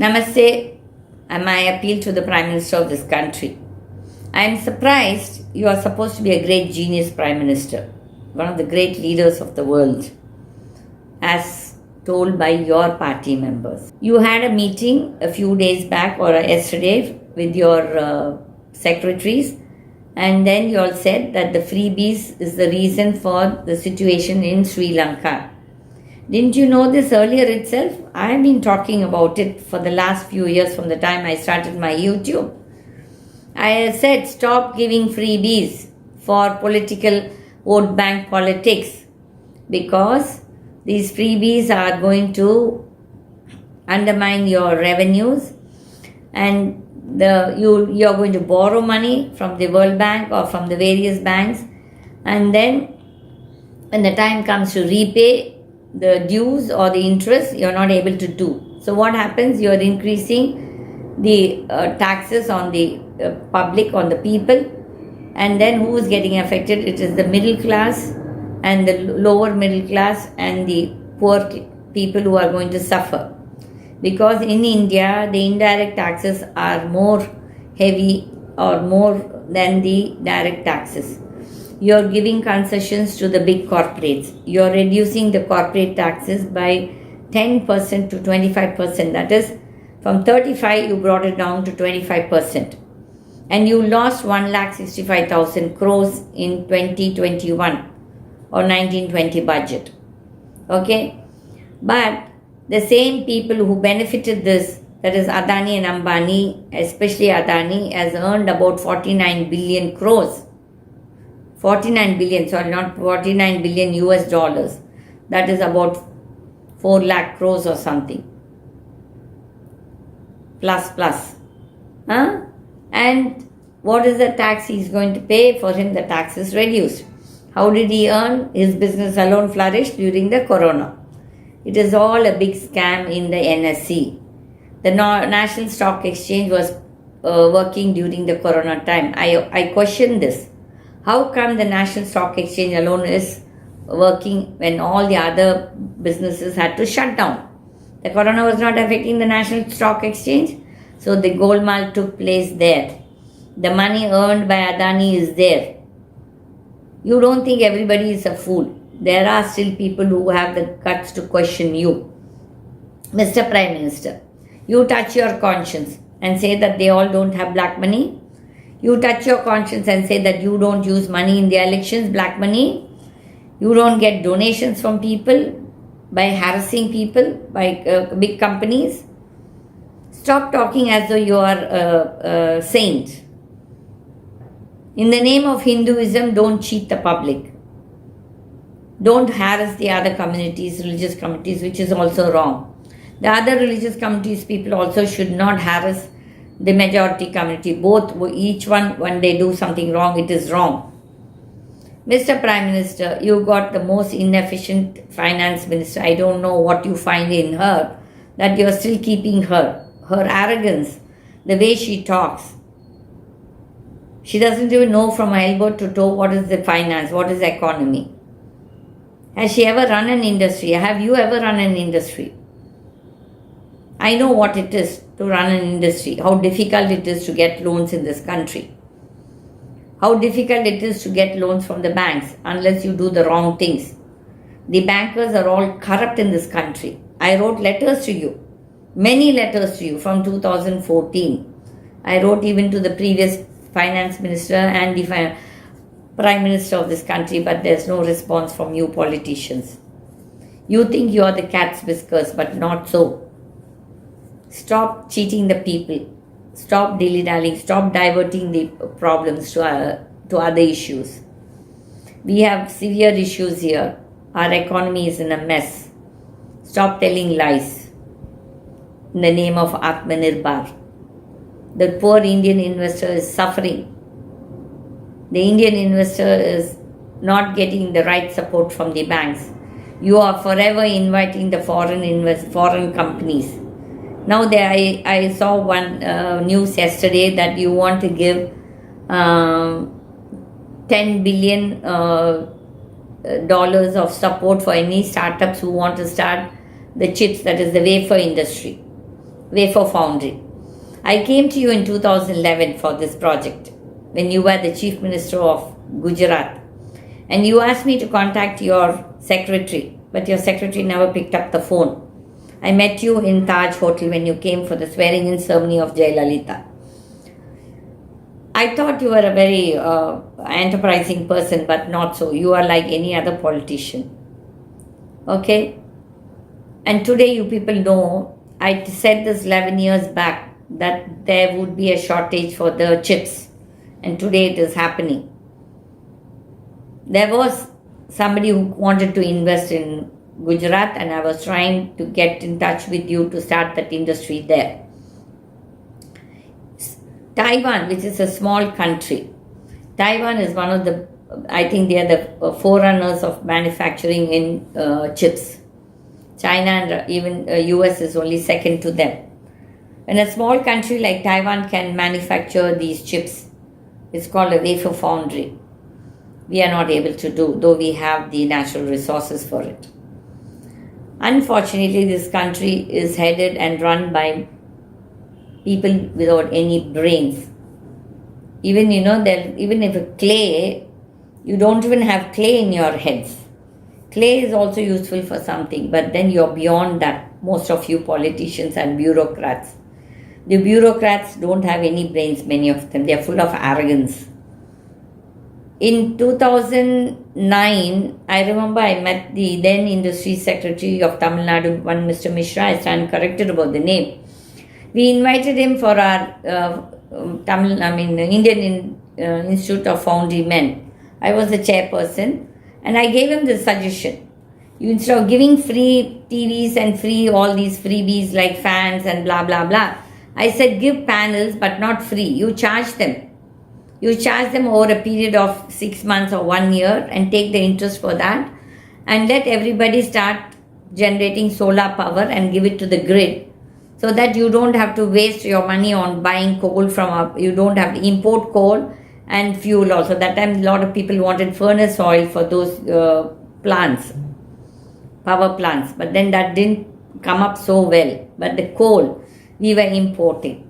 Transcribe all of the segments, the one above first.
Namaste, and my appeal to the Prime Minister of this country. I am surprised you are supposed to be a great genius Prime Minister, one of the great leaders of the world, as told by your party members. You had a meeting a few days back or yesterday with your secretaries, and then you all said that the freebies is the reason for the situation in Sri Lanka. Didn't you know this earlier itself? I have been talking about it for the last few years from the time I started my YouTube. I said stop giving freebies for political vote bank politics, because these freebies are going to undermine your revenues, and you're going to borrow money from the World Bank or from the various banks, and then when the time comes to repay the dues or the interest, you're not able to do. So what happens? You're increasing the taxes on the public, on the people, and then who is getting affected? It is the middle class and the lower middle class and the poor people who are going to suffer. Because in India, the indirect taxes are more heavy or more than the direct taxes. You're giving concessions to the big corporates. You're reducing the corporate taxes by 10% to 25%. That is, from 35 you brought it down to 25%. And you lost 1,65,000 crores in 2021 or 1920 budget. Okay? But the same people who benefited this, that is Adani and Ambani, especially Adani, has earned about 49 billion crores. 49 billion, sorry, not 49 billion US dollars. That is about 4 lakh crores or something. Plus. Huh? And what is the tax he is going to pay? For him, the tax is reduced. How did he earn? His business alone flourished during the corona. It is all a big scam in the NSE. The National Stock Exchange was working during the corona time. I question this. How come the National Stock Exchange alone is working when all the other businesses had to shut down? The corona was not affecting the National Stock Exchange, so the golmaal took place there. The money earned by Adani is there. You don't think everybody is a fool. There are still people who have the guts to question you. Mr. Prime Minister, you touch your conscience and say that they all don't have black money. You touch your conscience and say that you don't use money in the elections, black money. You don't get donations from people by harassing people, by big companies. Stop talking as though you are a saint. In the name of Hinduism, don't cheat the public. Don't harass the other communities, religious communities, which is also wrong. The other religious communities, people also should not harass the majority community. Both, each one, when they do something wrong, it is wrong. Mr. Prime Minister, you got the most inefficient finance minister. I don't know what you find in her, that you are still keeping her. Her arrogance, the way she talks. She doesn't even know from elbow to toe what is the finance, what is the economy. Has she ever run an industry? Have you ever run an industry? I know what it is to run an industry, how difficult it is to get loans in this country. How difficult it is to get loans from the banks unless you do the wrong things. The bankers are all corrupt in this country. I wrote letters to you, many letters to you from 2014. I wrote even to the previous finance minister and the prime minister of this country, but there's no response from you politicians. You think you are the cat's whiskers, but not so. Stop cheating the people. Stop dilly-dallying. Stop diverting the problems to other issues. We have severe issues here. Our economy is in a mess. Stop telling lies in the name of Atmanirbhar. The poor Indian investor is suffering. The Indian investor is not getting the right support from the banks. You are forever inviting the foreign companies. Now I saw one news yesterday that you want to give 10 billion dollars of support for any startups who want to start the chips, that is the wafer industry. wafer foundry. I came to you in 2011 for this project when you were the Chief Minister of Gujarat, and you asked me to contact your secretary, but your secretary never picked up the phone. I met you in Taj Hotel when you came for the swearing-in ceremony of Jayalalitha. I thought you were a very enterprising person, but not so. You are like any other politician. Okay? And today you people know, I said this 11 years back, that there would be a shortage for the chips. And today it is happening. There was somebody who wanted to invest in Gujarat, and I was trying to get in touch with you to start that industry there. Taiwan, which is a small country. Taiwan is one of the, I think they are the forerunners of manufacturing in chips. China and even US is only second to them. When a small country like Taiwan can manufacture these chips, it's called a wafer foundry. We are not able to do, though we have the natural resources for it. Unfortunately, this country is headed and run by people without any brains. Even, even if a clay, you don't even have clay in your heads. Clay is also useful for something, but then you're beyond that, most of you politicians and bureaucrats. The bureaucrats don't have any brains, many of them. They're full of arrogance. In 2009, I remember I met the then Industry Secretary of Tamil Nadu, one Mr. Mishra. I stand corrected about the name. We invited him for our Indian Institute of Foundry Men. I was the chairperson, and I gave him this suggestion. You, instead of giving free TVs and free all these freebies like fans and blah blah blah, I said give panels but not free. You charge them. You charge them over a period of 6 months or 1 year and take the interest for that, and let everybody start generating solar power and give it to the grid, so that you don't have to waste your money on buying coal you don't have to import coal and fuel also. That time a lot of people wanted furnace oil for those plants, power plants, but then that didn't come up so well. But the coal we were importing.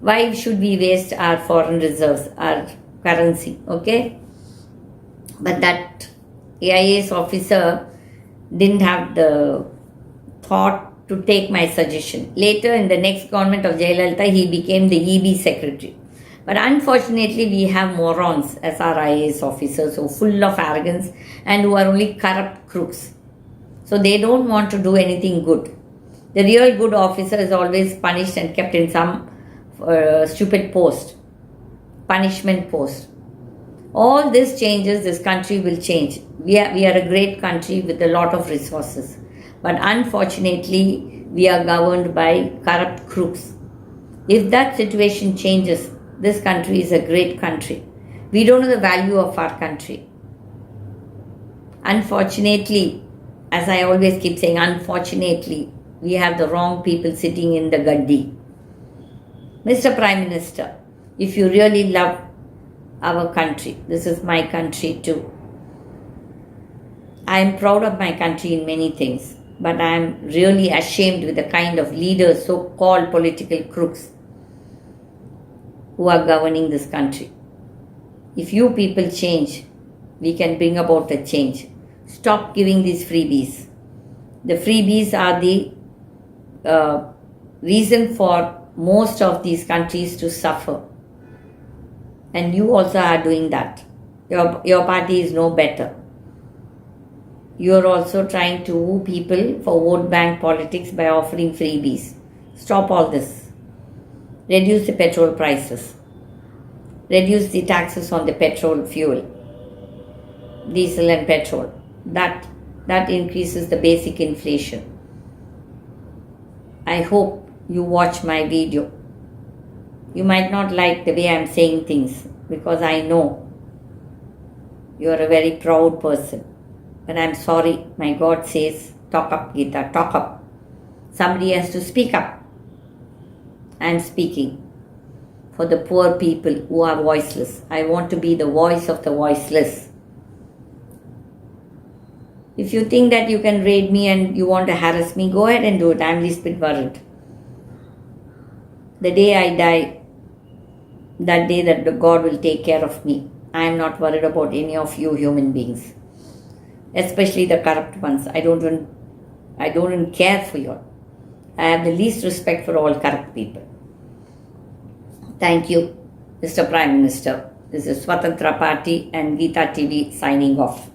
Why should we waste our foreign reserves, our currency, okay? But that AIS officer didn't have the thought to take my suggestion. Later, in the next government of Jayalalitha, he became the EB secretary. But unfortunately, we have morons as our IAS officers who are full of arrogance and who are only corrupt crooks. So they don't want to do anything good. The real good officer is always punished and kept in some stupid post, punishment post. All this changes, this country will change. We are a great country with a lot of resources, but unfortunately we are governed by corrupt crooks. If that situation changes, this country is a great country. We don't know the value of our country. Unfortunately, as I always keep saying, unfortunately, we have the wrong people sitting in the gaddi. Mr. Prime Minister, if you really love our country, this is my country too. I am proud of my country in many things, but I am really ashamed with the kind of leaders, so-called political crooks, who are governing this country. If you people change, we can bring about a change. Stop giving these freebies. The freebies are the reason for most of these countries to suffer. And you also are doing that. Your party is no better. You are also trying to woo people for vote bank politics by offering freebies. Stop all this. Reduce the petrol prices. Reduce the taxes on the petrol fuel, diesel and petrol. That increases the basic inflation. I hope you watch my video. You might not like the way I am saying things, because I know you are a very proud person. But I am sorry, my God says, talk up, Gita, talk up. Somebody has to speak up. I am speaking for the poor people who are voiceless. I want to be the voice of the voiceless. If you think that you can raid me and you want to harass me, go ahead and do it. I am a little bit worried. the day I die, that day that the God will take care of me. I am not worried about any of you human beings, especially the corrupt ones. I don't even care for you all. I have the least respect for all corrupt people. Thank you, Mr. Prime Minister. This is Swatantra Party and GITA TV signing off.